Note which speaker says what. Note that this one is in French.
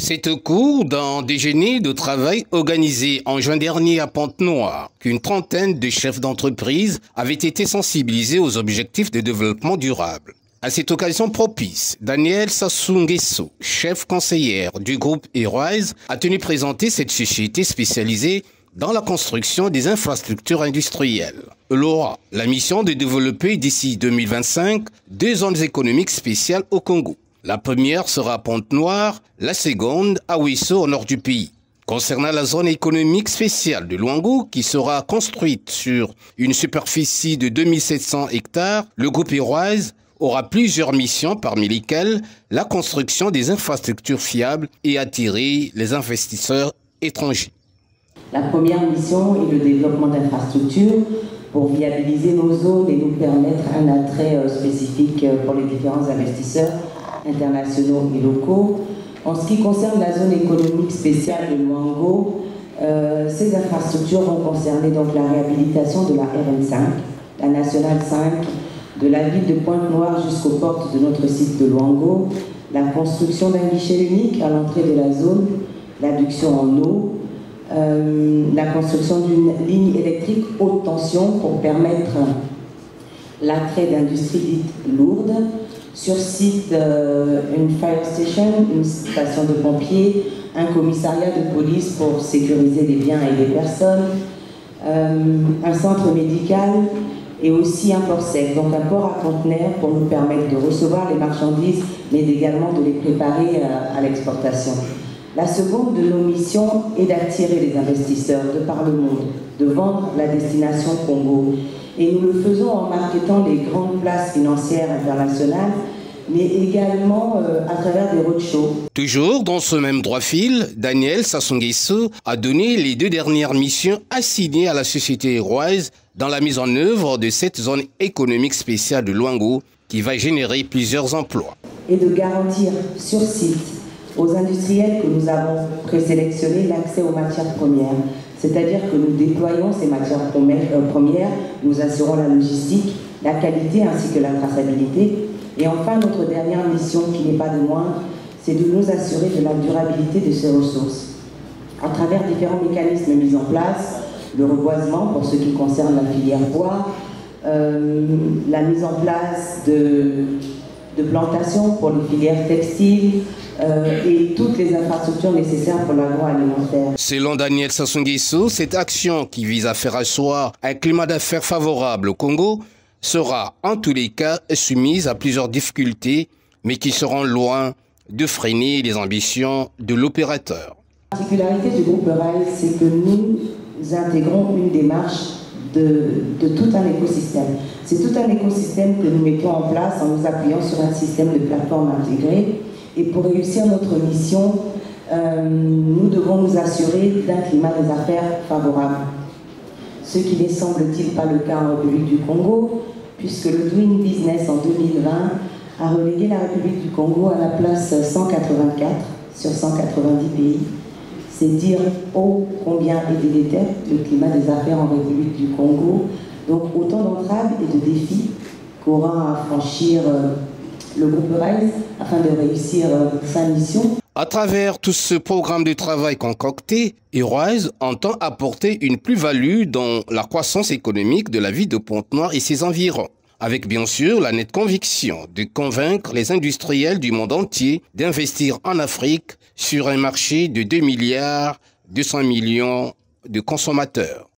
Speaker 1: C'est au cours d'un déjeuner de travail organisé en juin dernier à Pointe-Noire qu'une trentaine de chefs d'entreprise avaient été sensibilisés aux objectifs de développement durable. À cette occasion propice, Danielle Sassou Nguesso, chef conseillère du groupe Airwise, a tenu présenter cette société spécialisée dans la construction des infrastructures industrielles. Elle aura la mission de développer d'ici 2025 deux zones économiques spéciales au Congo. La première sera à Pointe-Noire, la seconde à Ouisso au nord du pays. Concernant la zone économique spéciale de Luango, qui sera construite sur une superficie de 2700 hectares, le groupe Airwise aura plusieurs missions, parmi lesquelles la construction des infrastructures fiables et attirer les investisseurs étrangers.
Speaker 2: La première mission est le développement d'infrastructures pour viabiliser nos zones et nous permettre un attrait spécifique pour les différents investisseurs internationaux et locaux. En ce qui concerne la zone économique spéciale de Luango, ces infrastructures vont concerner donc la réhabilitation de la RN5, la Nationale 5, de la ville de Pointe-Noire jusqu'aux portes de notre site de Luango, la construction d'un guichet unique à l'entrée de la zone, l'adduction en eau, la construction d'une ligne électrique haute tension pour permettre l'attrait d'industries dites lourdes. Sur site, une fire station, une station de pompiers, un commissariat de police pour sécuriser les biens et les personnes, un centre médical et aussi un port sec, donc un port à conteneurs pour nous permettre de recevoir les marchandises, mais également de les préparer à l'exportation. La seconde de nos missions est d'attirer les investisseurs de par le monde, de vendre la destination Congo. Et nous le faisons en marketant les grandes places financières internationales, mais également à travers des roadshows.
Speaker 1: Toujours dans ce même droit fil, Danielle Sassou Nguesso a donné les deux dernières missions assignées à la société Airwise dans la mise en œuvre de cette zone économique spéciale de Luango qui va générer plusieurs emplois.
Speaker 2: Et de garantir sur site aux industriels que nous avons présélectionnés l'accès aux matières premières. C'est-à-dire que nous déployons ces matières premières, nous assurons la logistique, la qualité ainsi que la traçabilité. Et enfin, notre dernière mission, qui n'est pas de moindre, c'est de nous assurer de la durabilité de ces ressources. À travers différents mécanismes mis en place, le reboisement pour ce qui concerne la filière bois, la mise en place de plantations pour les filières textiles, et toutes les infrastructures nécessaires pour l'agroalimentaire.
Speaker 1: Selon Danielle Sassou Nguesso, cette action qui vise à faire asseoir un climat d'affaires favorable au Congo sera en tous les cas soumise à plusieurs difficultés, mais qui seront loin de freiner les ambitions de l'opérateur.
Speaker 2: La particularité du groupe Airwise, c'est que nous intégrons une démarche de tout un écosystème. C'est tout un écosystème que nous mettons en place en nous appuyant sur un système de plateforme intégré. Et pour réussir notre mission, nous devons nous assurer d'un climat des affaires favorable. Ce qui n'est semble-t-il pas le cas en République du Congo, puisque le Doing Business en 2020 a relégué la République du Congo à la place 184 sur 190 pays. C'est dire combien est délétère le climat des affaires en République du Congo. Donc autant d'entraves et de défis qu'aura à franchir le groupe Airwise afin de réussir sa mission.
Speaker 1: À travers tout ce programme de travail concocté, Airwise entend apporter une plus-value dans la croissance économique de la ville de Pointe-Noire et ses environs, avec bien sûr la nette conviction de convaincre les industriels du monde entier d'investir en Afrique sur un marché de 2,2 milliards de consommateurs.